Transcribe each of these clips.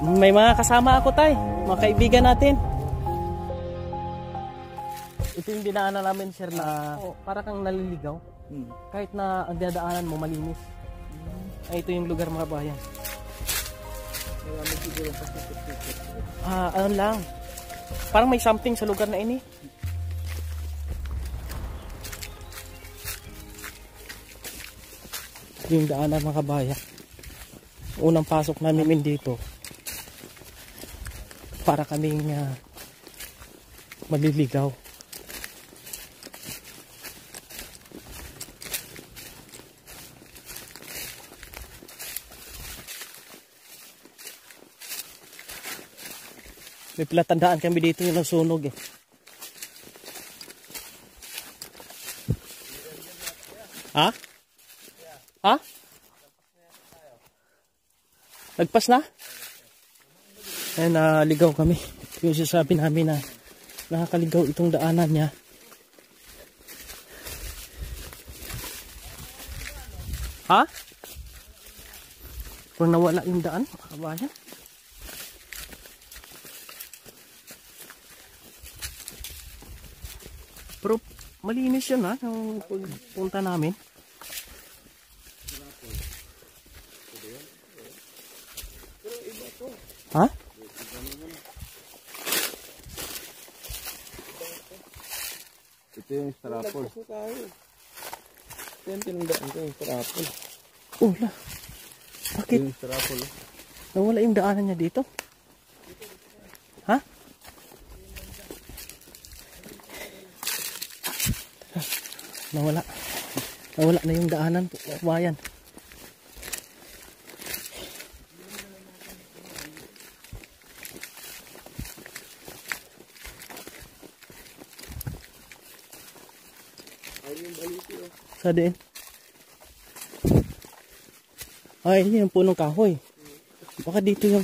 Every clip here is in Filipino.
May mga kasama ako, tay. Mga kaibigan natin. Ito yung dinaanan namin, sir, na para kang naliligaw. Kahit na ang dinadaanan mo malinis. Ay, ito yung lugar, mga bayan. Ano lang. Parang may something sa lugar na ini. Yung daanan, mga kabayan. Unang pasok namin dito para kaming maliligaw. May palatandaan kami dito yung nasunog eh. Ha? Ha? Nagpas na? Ayan, ligaw kami. Yung sasabi namin na nakakaligaw itong daanan niya. Ha? Kung nawala yung daan, kabayan. Pero malinis yun ha, yung pagpunta namin. Ha? Ito yung strapol. Ito yung tinandaan ko yung strapol. Ula. Bakit? Yung strapol. Nawala yung daanan niya dito? Ha? Nawala. Nawala na yung daanan po, bayan. Sa din. Ay, yun yung punong kahoy. Baka dito yung...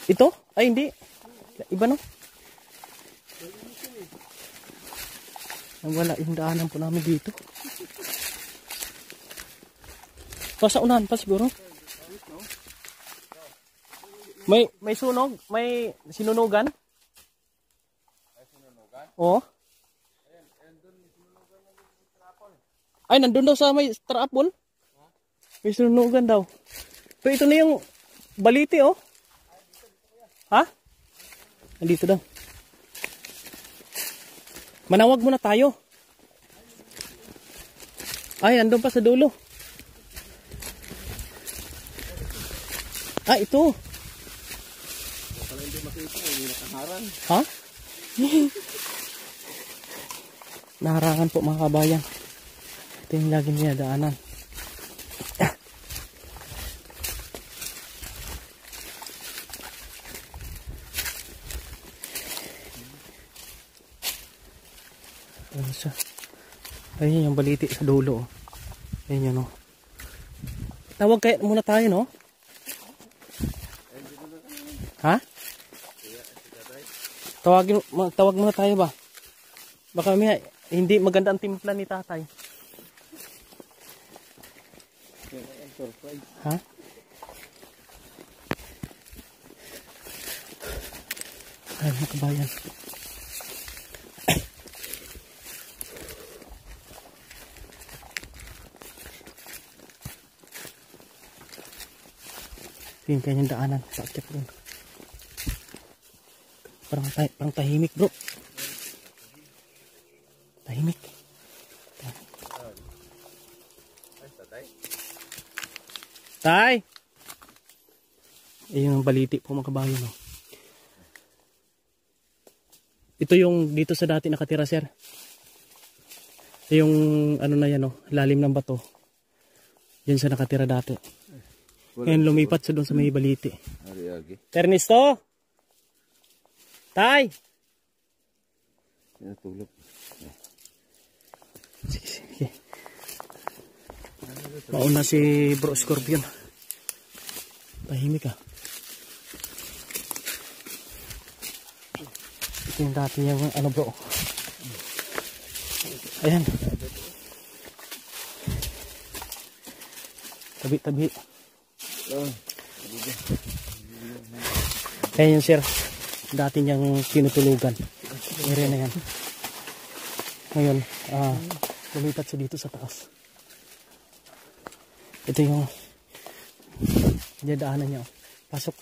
Ito? Ay, hindi. Iba no? Wala yung daanan po namin dito. Sa unahan pa siguro. May sunog? May sinunugan? Oo. Ay, nandun daw sa may strapol. May sinunugan daw. Pero ito na yung baliti, oh. Ha? Nandito daw. Manawag muna tayo. Ay, andun pa sa dulo. Ah, ito. Ha? Naharangan po mga kabayan. Ito yung lagi niya daanan. Ano siya? Ayun yung baliti sa dulo. Ayun yun, oh. Tawag kaya muna tayo, no? Ha? Tawag muna tayo ba? Baka may hindi maganda ang timpla ni tatay. Ha? Ay, mga kabayan. Yung kanyang daanan. Sakit rin. Parang tahimik, bro. Tahimik. Tay! Yung baliti po mga kabayan, no? Ito yung dito sa dati nakatira, sir. Yung ano na yan, no? Lalim ng bato. Yan sa nakatira dati. Ngayon lumipat sa doon sa may baliti. Ernesto! Tay! Natulog. Sige, sige. Mauna si Bro Scorpion. Tahimik ah. Ito yung dati yung ano, bro. Ayan. Tabi-tabi. Kaya yun sir, dati niyang tinutulugan. Area na yan. Ngayon, lumipat siya dito sa taas. Ito yung daanan niya. Pasok.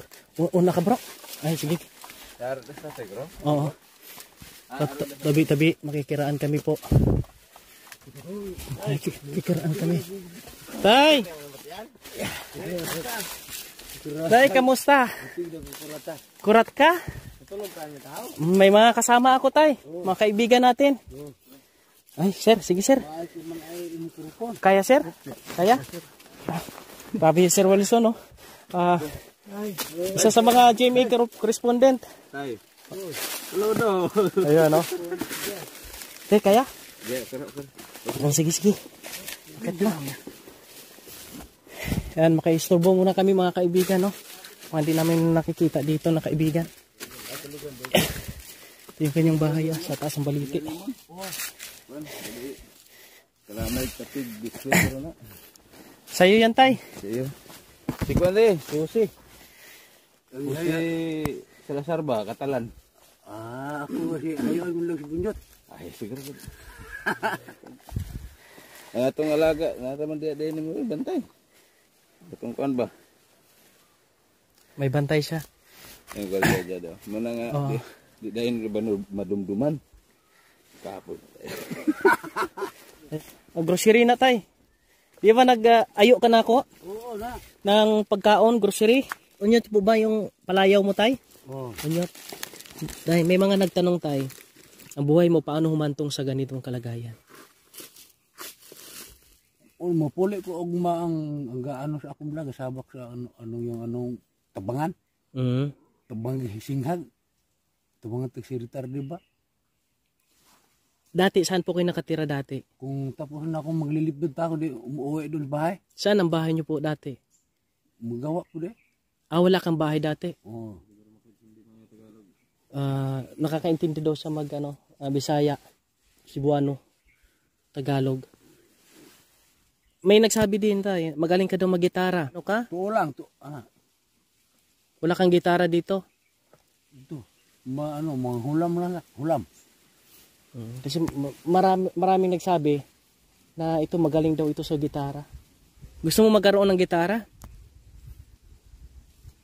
Una ka bro. Ay sige. Oo. Tabi-tabi, makikiraan kami po. Ay, kikiraan kami. Tay! Tay, kamusta? Kurat ka? May mga kasama ako, tay. Mga kaibigan natin. Ay, sir. Sige, sir. Kaya, sir? Kaya? Grabe Sir Wilson, no? Isa sa mga GMA correspondent. Hello, no. Ayun, no? Tay, kaya? Oh, sige, sige. Bakit na? Yan, makaisturbo muna kami mga kaibigan, no? Mga hindi namin nakikita dito na kaibigan. Ito yung kanyang bahay, sa taas ng baliti. Sa'yo yan, tay. Sa'yo. Si Kuwande, Susi. Susi Salazar ba, Katalan? Ako kasi ayaw mo lang si Bunjot. Ay, siguro. Ay, itong alaga, nataman din mo bantay. Itong kuwan ba? May bantay siya. Yung galya daw. Muna nga, di dahil ba madumduman? Kapot. Grocery na, tay. Di ba nag-ayo ka na ako? Oo na. Ng pagkaon, grocery? Unyot po ba yung palayaw mo, tay? Oo. Unyot. Tay, may mga nagtanong, tay. Ang buhay mo, paano humantong sa ganitong kalagayan? Mapuli ko og maang ano sa akong vlog, sabak sa anong tabangan. Tabang singhag. Tabangan tagsiritar, di ba? Dati, saan po kayo nakatira dati? Kung tapos na akong maglilipdod pa ako, di umuwi doon sa bahay. Saan ang bahay niyo po dati? Magawa ko di. Wala kang bahay dati? Oo. Nakakaintindi daw sa Bisaya, Cebuano, Tagalog. May nagsabi din tayo, magaling ka daw mag-gitara. Ano ka? Tuo lang. Wala kang gitara dito? Ito. Mga hulam lang. Hulam. Kasi maraming nagsabi na ito magaling daw ito sa gitara. Gusto mo magkaroon ng gitara?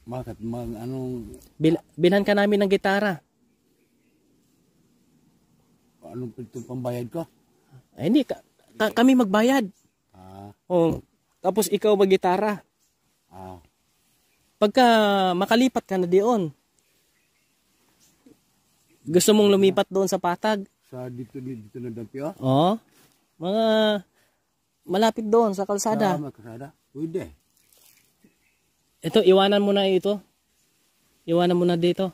Bakit? Bilhan ka namin ng gitara. Anong itong pambayad ko? Ay, hindi. Kami magbayad. Tapos ikaw mag-gitara. Pagka makalipat ka na diyon, gusto mong lumipat doon sa Patag? Sa dito na Dampio? Oo. Mga malapit doon sa kalsada. Sa kalsada? Pwede. Ito, iwanan mo na ito. Iwanan mo na dito.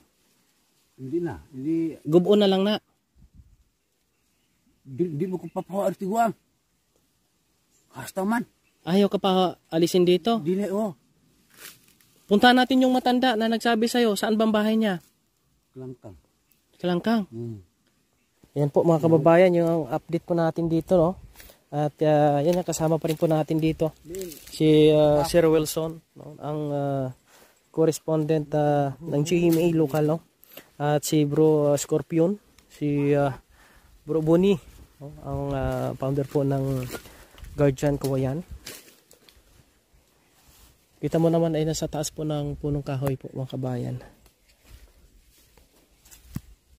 Hindi na. Hindi. Gubo na lang na. Di mo ko papawar tiguang. Hasta man. Ayaw ka pa alisin dito? Di na, Punta natin yung matanda na nagsabi sa'yo. Saan bang bahay niya? Kalangkang. Kalangkang. Yan po mga kababayan, yung update po natin dito, no? At yan, kasama pa rin po natin dito. Si Sir Wilson, no? Ang correspondent ng GMA local, no? At si Bro Scorpion, si Bro Bonnie, no? Ang founder po ng Guardian Kawayan. Kita mo naman ay nasa taas po ng punong kahoy po mga kabayan.